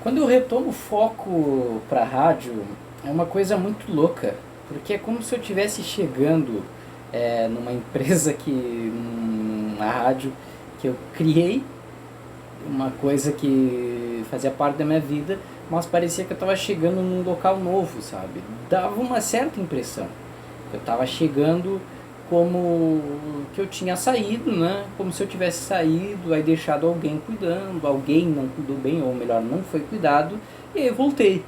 Quando eu retomo o foco para a rádio, é uma coisa muito louca, porque é como se eu estivesse chegando numa empresa uma rádio que eu criei, uma coisa que fazia parte da minha vida, mas parecia que eu estava chegando num local novo, sabe? Dava uma certa impressão. Eu estava chegando como que eu tinha saído, né? Como se eu tivesse saído, aí deixado alguém cuidando, alguém não cuidou bem, ou melhor, não foi cuidado, e aí eu voltei.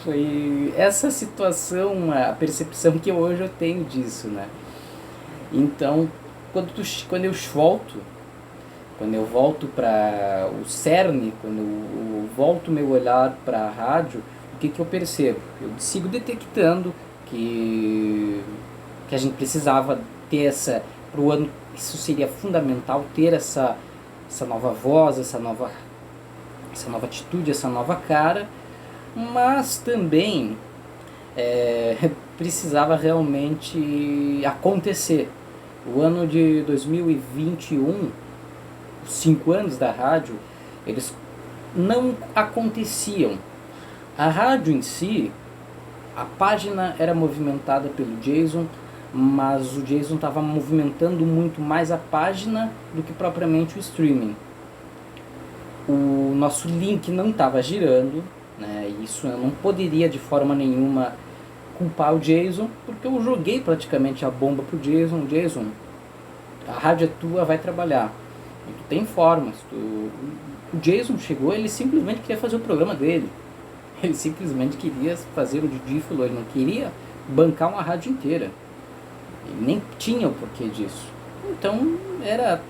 Foi essa situação, a percepção que hoje eu tenho disso, né? Então, quando eu volto para o cerne, quando eu volto meu olhar para a rádio, o que eu percebo? Eu sigo detectando que a gente precisava ter para o ano, isso seria fundamental, ter essa nova voz, essa nova atitude, essa nova cara, mas também precisava realmente acontecer. O ano de 2021, os 5 anos da rádio, eles não aconteciam. A rádio em si, a página era movimentada pelo Jason, mas o Jason estava movimentando muito mais a página do que propriamente o streaming. O nosso link não estava girando, né? Isso eu não poderia de forma nenhuma culpar o Jason, porque eu joguei praticamente a bomba pro Jason. Jason, a rádio é tua, vai trabalhar. E tu tem formas. O Jason chegou, ele simplesmente queria fazer o programa dele. Ele simplesmente queria fazer o Didi falou, ele não queria bancar uma rádio inteira. Ele nem tinha o porquê disso. Então era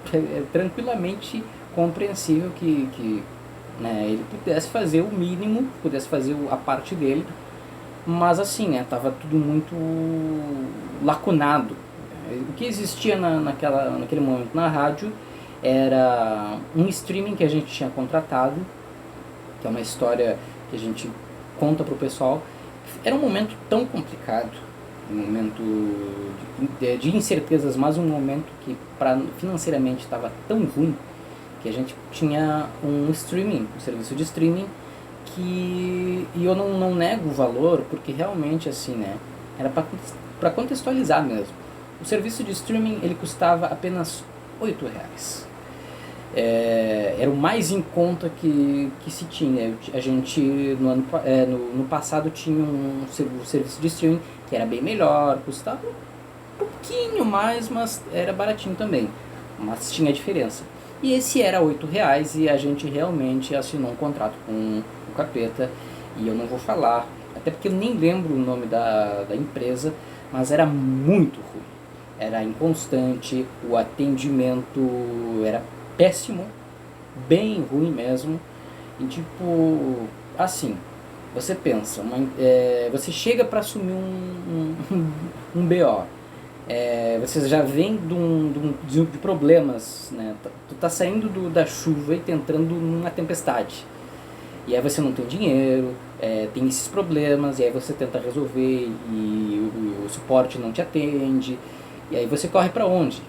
tranquilamente compreensível que né, ele pudesse fazer o mínimo, pudesse fazer a parte dele, mas assim, né, tava tudo muito lacunado. O que existia naquele momento na rádio era um streaming que a gente tinha contratado, que é uma história que a gente conta pro pessoal. Era um momento tão complicado, um momento de incertezas, mas um momento que financeiramente estava tão ruim, que a gente tinha um serviço de streaming, e eu não nego o valor, porque realmente assim, né, era para contextualizar mesmo. O serviço de streaming ele custava apenas R$8. Era o mais em conta que se tinha. A gente no passado tinha um serviço de streaming que era bem melhor, custava um pouquinho mais, mas era baratinho também, mas tinha diferença. E esse era R$8 e a gente realmente assinou um contrato com o Capeta, e eu não vou falar, até porque eu nem lembro o nome da empresa, mas era muito ruim, era inconstante, o atendimento era péssimo, bem ruim mesmo, e tipo, assim, você pensa, você chega para assumir um BO, você já vem de problemas, né? Tu tá saindo da chuva e entrando numa tempestade, e aí você não tem dinheiro, tem esses problemas, e aí você tenta resolver e o suporte não te atende, e aí você corre para onde?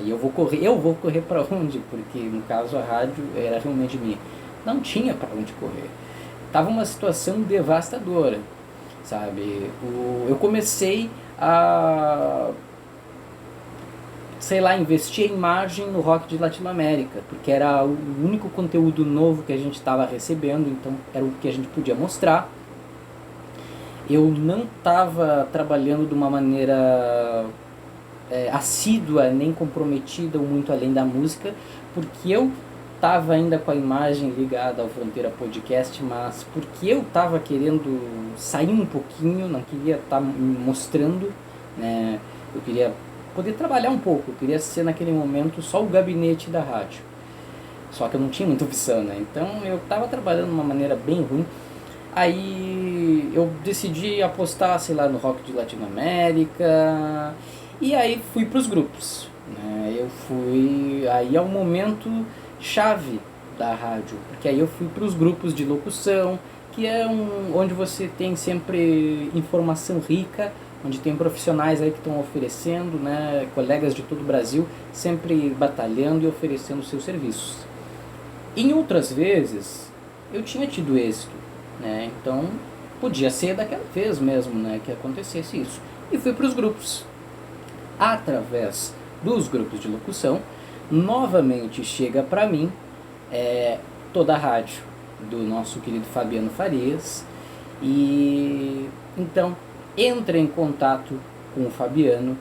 E eu vou correr para onde? Porque no caso a rádio era realmente minha, não tinha para onde correr, tava uma situação devastadora, sabe? Eu comecei a, sei lá, investir a imagem no rock de Latinoamérica, porque era o único conteúdo novo que a gente estava recebendo, então era o que a gente podia mostrar. Eu não estava trabalhando de uma maneira assídua, nem comprometida ou muito além da música, porque eu estava ainda com a imagem ligada ao Fronteira Podcast, mas porque eu estava querendo sair um pouquinho, não queria estar me mostrando, né? Eu queria poder trabalhar um pouco, eu queria ser naquele momento só o gabinete da rádio, só que eu não tinha muita opção, né? Então eu estava trabalhando de uma maneira bem ruim. Aí eu decidi apostar, sei lá, no rock de Latinoamérica, e aí fui para os grupos, né? Aí é o momento chave da rádio, porque aí eu fui para os grupos de locução, que é onde você tem sempre informação rica, onde tem profissionais aí que estão oferecendo, né, colegas de todo o Brasil, sempre batalhando e oferecendo seus serviços. Em outras vezes, eu tinha tido êxito, né? Então podia ser daquela vez mesmo, né, que acontecesse isso. E fui para os grupos. Através dos grupos de locução, novamente chega para mim toda a rádio do nosso querido Fabiano Farias. E então entrei em contato com o Fabiano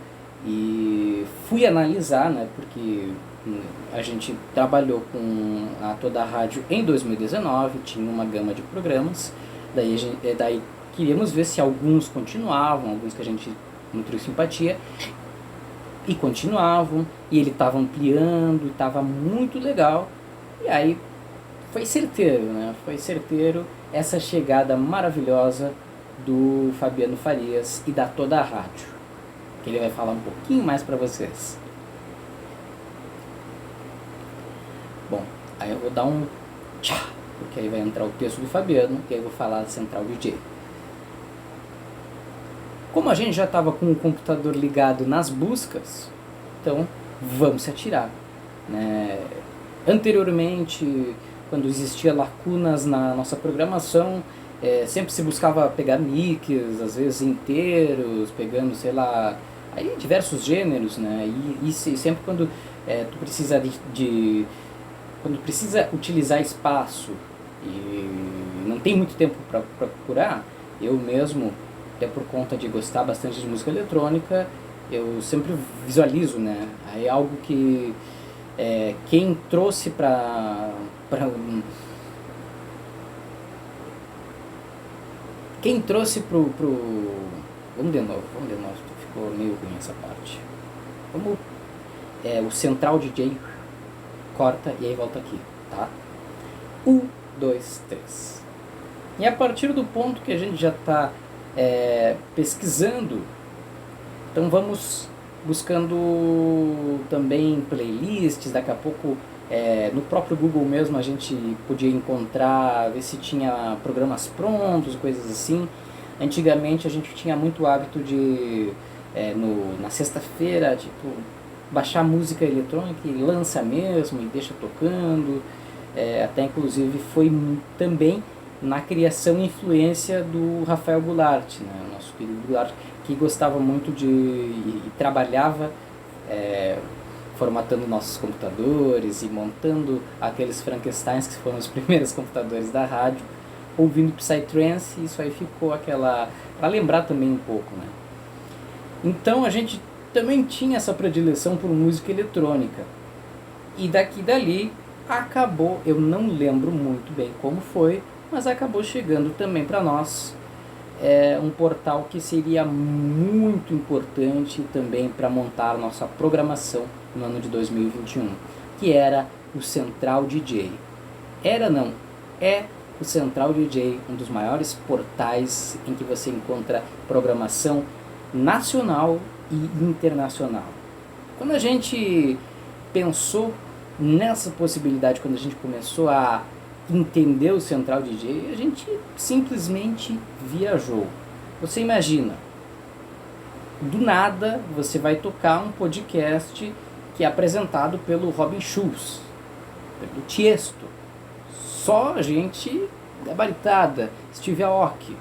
e fui analisar, né, porque a gente trabalhou com toda a rádio em 2019, tinha uma gama de programas, daí queríamos ver se alguns continuavam, alguns que a gente nutriu simpatia, e continuavam, e ele estava ampliando, estava muito legal, e aí foi certeiro, né? Foi certeiro essa chegada maravilhosa do Fabiano Farias e da toda a rádio, que ele vai falar um pouquinho mais para vocês. Bom, aí eu vou dar um tchá, porque aí vai entrar o texto do Fabiano e aí eu vou falar da Central DJ. Como a gente já estava com o computador ligado nas buscas, então vamos se atirar, né? Anteriormente, quando existia lacunas na nossa programação, sempre se buscava pegar mix, às vezes inteiros, pegando, sei lá, aí diversos gêneros, né? E sempre quando tu precisa quando precisa utilizar espaço e não tem muito tempo para procurar, eu mesmo, até por conta de gostar bastante de música eletrônica, eu sempre visualizo, né? Aí algo que quem trouxe quem trouxe pro vamos de novo, ficou meio ruim essa parte. Vamos, o Central DJ corta e aí volta aqui, tá? 1, 2, 3. E a partir do ponto que a gente já está pesquisando, então vamos buscando também playlists. Daqui a pouco no próprio Google mesmo a gente podia encontrar, ver se tinha programas prontos, coisas assim. Antigamente a gente tinha muito hábito de na sexta-feira, tipo, baixar música eletrônica e lança mesmo e deixa tocando. Até inclusive foi também na criação e influência do Rafael Goulart, né, o nosso querido Goulart, que gostava muito e trabalhava formatando nossos computadores e montando aqueles Frankensteins que foram os primeiros computadores da rádio, ouvindo Psytrance, e isso aí ficou aquela... para lembrar também um pouco, né? Então a gente também tinha essa predileção por música eletrônica. E dali acabou, eu não lembro muito bem como foi, mas acabou chegando também para nós um portal que seria muito importante também para montar nossa programação no ano de 2021, que era o Central DJ. É o Central DJ, um dos maiores portais em que você encontra programação nacional e internacional. Quando a gente pensou nessa possibilidade, quando a gente começou a entender o Central DJ, a gente simplesmente viajou. Você imagina, do nada você vai tocar um podcast que é apresentado pelo Robin Schulz, pelo Tiesto, só gente gabaritada, Steve Aoki,